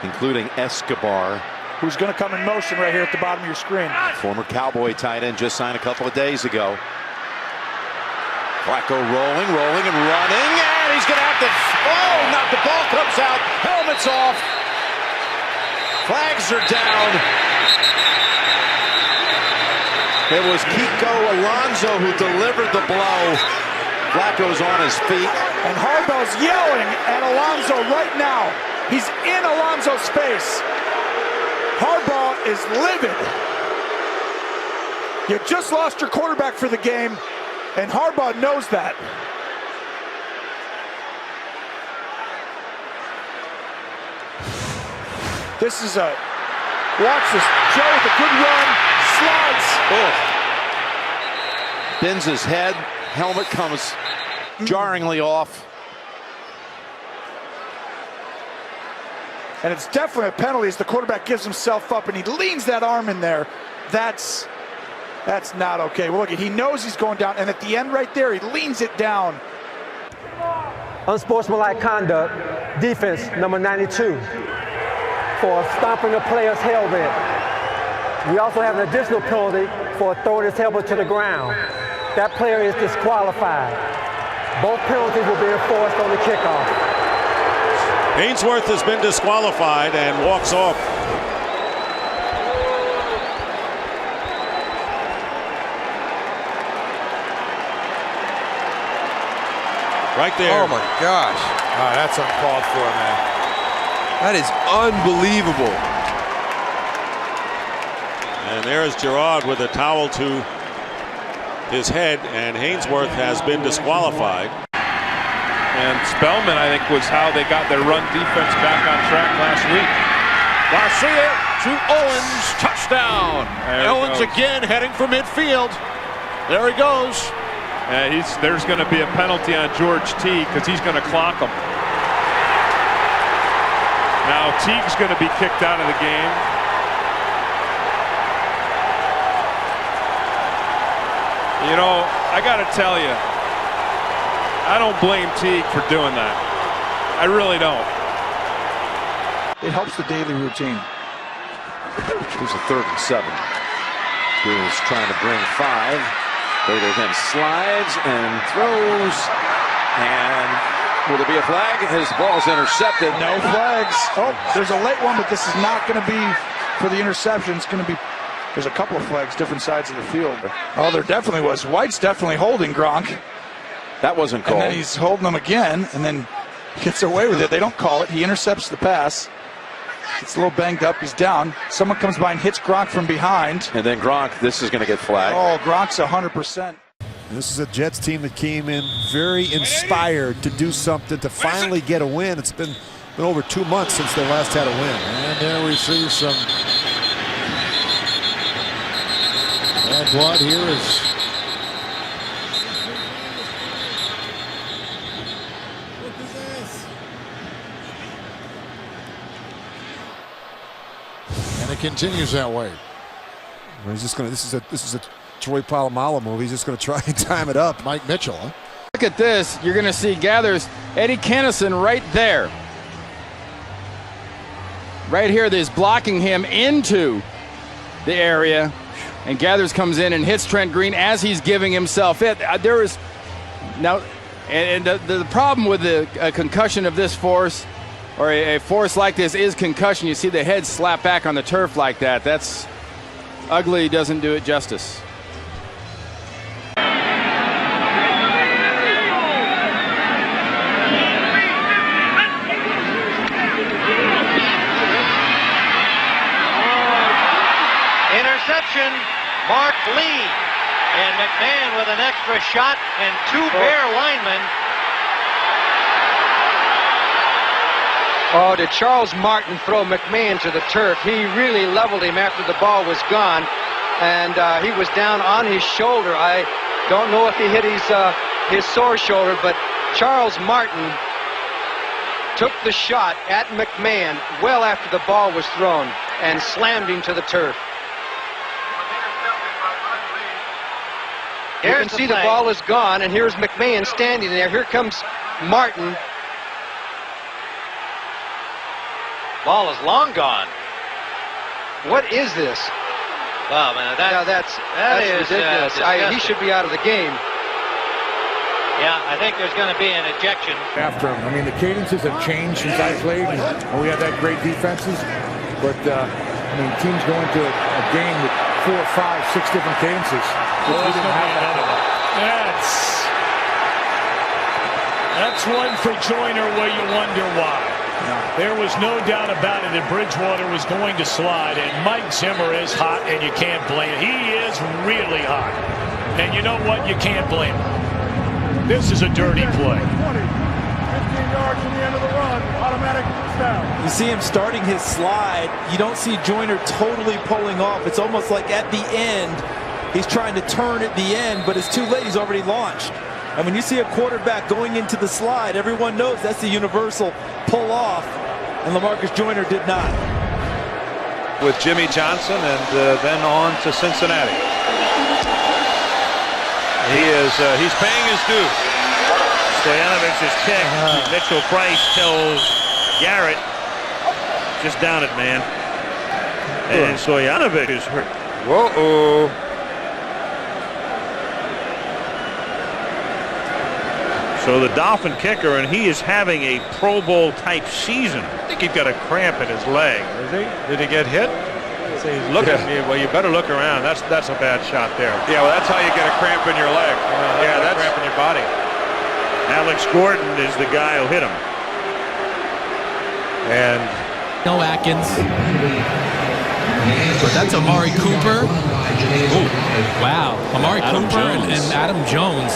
including Escobar, who's going to come in motion right here at the bottom of your screen. Former Cowboy tight end, just signed a couple of days ago. Flacco rolling and running, and he's going to have to, not the ball comes out, helmet's off, flags are down. It was Kiko Alonso who delivered the blow. Flacco's on his feet. And Harbaugh's yelling at Alonso right now. He's in Alonso's face. Harbaugh is livid. You just lost your quarterback for the game, and Harbaugh knows that. This is a, watch this, Joe with a good run, slides. Bends his head, helmet comes jarringly off. And it's definitely a penalty as the quarterback gives himself up and he leans that arm in there. That's not okay. Well, look, he knows he's going down, and at the end right there, he leans it down. Unsportsmanlike conduct, defense number 92, for stomping a player's helmet. We also have an additional penalty for throwing his helmet to the ground. That player is disqualified. Both penalties will be enforced on the kickoff. Ainsworth has been disqualified and walks off. Right there. Oh my gosh. Oh, that's uncalled for, man. That is unbelievable. And there's Gerard with a towel to his head, and Ainsworth has been disqualified. And Spellman, I think, was how they got their run defense back on track last week. Garcia to Owens, touchdown. Owens again heading for midfield. There he goes. And there's going to be a penalty on George Teague because he's going to clock him. Now Teague's going to be kicked out of the game. You know, I got to tell you, I don't blame Teague for doing that. I really don't. It helps the daily routine. Here's a 3rd and 7. He's trying to bring 5. Bader then slides and throws. And will there be a flag? His ball's intercepted. No flags. Oh, there's a late one, but this is not going to be for the interception. It's going to be, there's a couple of flags, different sides of the field. Oh, there definitely was. White's definitely holding Gronk. That wasn't called. And then he's holding them again, and then gets away with it. They don't call it. He intercepts the pass. It's a little banged up. He's down. Someone comes by and hits Gronk from behind. And then Gronk, this is going to get flagged. Oh, Gronk's 100%. This is a Jets team that came in very inspired to do something, to finally get a win. It's been over 2 months since they last had a win. And there we see some bad blood here is and it continues that way. He's just going to, this is a Troy Polamalu move. He's just going to try and time it up. Mike Mitchell, huh? Look at this. You're going to see Gathers, Eddie Kennison right there. Right here, there's blocking him into the area. And Gathers comes in and hits Trent Green as he's giving himself it. There is now, and the problem with a concussion of this force, or a force like this, is concussion. You see the head slap back on the turf like that. That's ugly, doesn't do it justice. Interception, Mark Lee. And McMahon with an extra shot and 2 Bear linemen. Oh, did Charles Martin throw McMahon to the turf? He really leveled him after the ball was gone, and he was down on his shoulder. I don't know if he hit his sore shoulder, but Charles Martin took the shot at McMahon well after the ball was thrown and slammed him to the turf. You can see the ball is gone, and here's McMahon standing there. Here comes Martin. Ball is long gone. What is this? Wow, man, that's ridiculous. He should be out of the game. Yeah, I think there's going to be an ejection. After him. I mean, the cadences have changed since I played, and we have had great defenses. But, I mean, teams go into a game with 4, 5, 6 different cadences. That's one for Joyner where you wonder why. There was no doubt about it that Bridgewater was going to slide, and Mike Zimmer is hot, and you can't blame him. He is really hot. And you know what? You can't blame him. This is a dirty play. 20, 15 yards from the end of the run, automatic down. You see him starting his slide. You don't see Joyner totally pulling off. It's almost like at the end, he's trying to turn at the end, but it's too late. He's already launched. And when you see a quarterback going into the slide, everyone knows that's the universal pull off, and LaMarcus Joyner did not. With Jimmy Johnson and then on to Cincinnati. He's paying his due. Stoyanovic's kick. Mitchell Price tells Garrett, just down it, man. And Stojanovic is hurt. Whoa. So the Dolphin kicker, and he is having a Pro Bowl type season. I think he's got a cramp in his leg. Is he? Did he get hit? So he's looking. Yeah. Well, you better look around. That's a bad shot there. Yeah, well, that's how you get a cramp in your leg. Yeah, that's a cramp in your body. Alex Gordon is the guy who hit him. And no Atkins. But that's Amari Cooper. Ooh, wow, Amari Cooper and Adam Jones.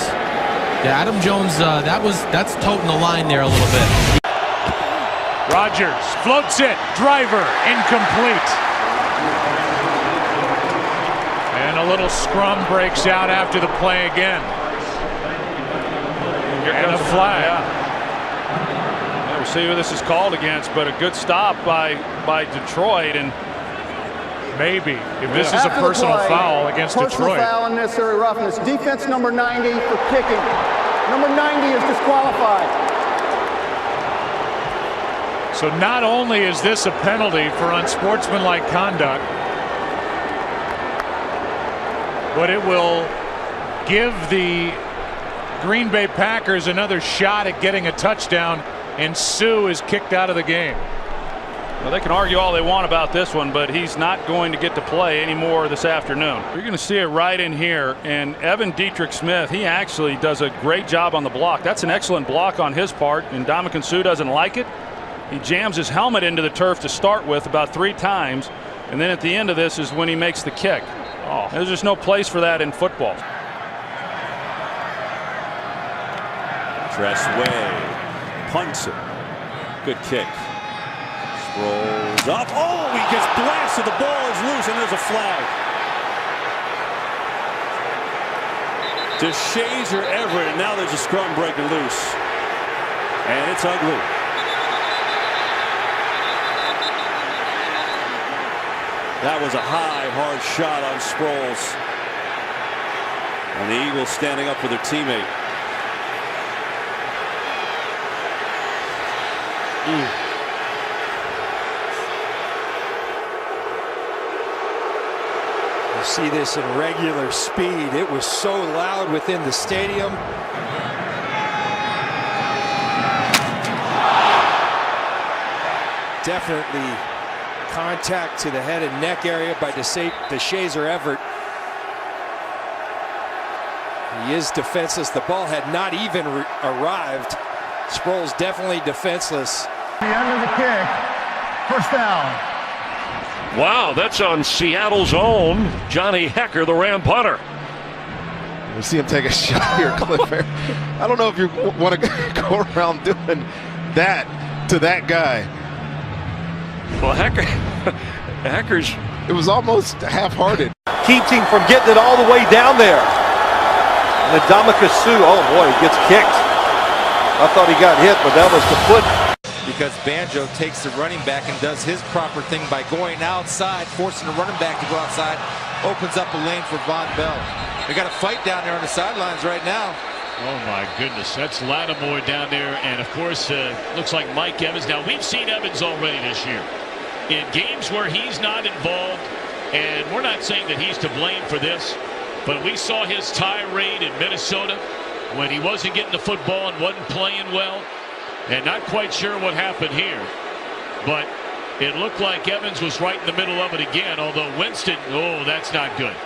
Yeah, Adam Jones, that's toting the line there a little bit. Rodgers floats it. Driver incomplete. And a little scrum breaks out after the play again. And a flag. Yeah, we'll see who this is called against, but a good stop by Detroit, and maybe if this is a personal foul against Detroit. Personal foul, unnecessary roughness. Defense number 90 for kicking. Number 90 is disqualified. So not only is this a penalty for unsportsmanlike conduct, but it will give the Green Bay Packers another shot at getting a touchdown, and Sue is kicked out of the game. Well, they can argue all they want about this one, but he's not going to get to play anymore this afternoon. You're going to see it right in here, and Evan Dietrich Smith, he actually does a great job on the block. That's an excellent block on his part, and Ndamukong Suh doesn't like it. He jams his helmet into the turf to start with about 3 times, and then at the end of this is when he makes the kick. Oh, there's just no place for that in football. Tressway punts it. Good kick. Rolls up. Oh, he gets blasted. The ball is loose, and there's a flag. To Shazer Everett, and now there's a scrum breaking loose. And it's ugly. That was a high, hard shot on Sproles. And the Eagles standing up for their teammate. You see this in regular speed. It was so loud within the stadium. Definitely contact to the head and neck area by Shazer Everett. He is defenseless. The ball had not even arrived. Sproles definitely defenseless. The end of the kick. First down. Wow, that's on Seattle's own Johnny Hekker, the Ram punter. We see him take a shot here, Clifford. I don't know if you want to go around doing that to that guy. Well, Hecker's. It was almost half-hearted. Keeps him from getting it all the way down there. And Ndamukong Suh, oh boy, he gets kicked. I thought he got hit, but that was the foot. Because Banjo takes the running back and does his proper thing by going outside, forcing the running back to go outside, opens up a lane for Von Bell. They got a fight down there on the sidelines right now. Oh, my goodness. That's Lattimore down there. And, of course, looks like Mike Evans. Now, we've seen Evans already this year in games where he's not involved. And we're not saying that he's to blame for this. But we saw his tirade in Minnesota when he wasn't getting the football and wasn't playing well. And not quite sure what happened here. But it looked like Evans was right in the middle of it again. Although Winston, oh, that's not good.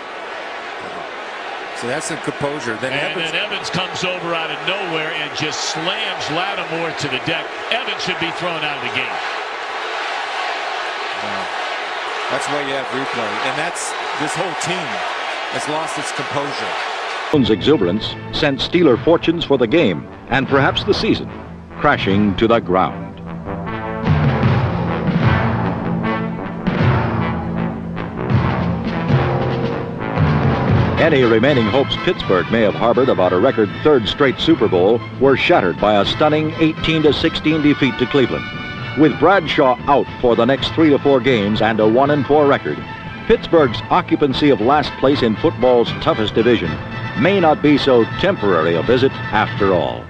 So that's some composure. Then Evans comes over out of nowhere and just slams Lattimore to the deck. Evans should be thrown out of the game. That's why you have replay. And that's this whole team has lost its composure. Jones' exuberance sent Steeler fortunes for the game and perhaps the season crashing to the ground. Any remaining hopes Pittsburgh may have harbored about a record third straight Super Bowl were shattered by a stunning 18-16 defeat to Cleveland. With Bradshaw out for the next 3 to 4 games and a 1-4 record, Pittsburgh's occupancy of last place in football's toughest division may not be so temporary a visit after all.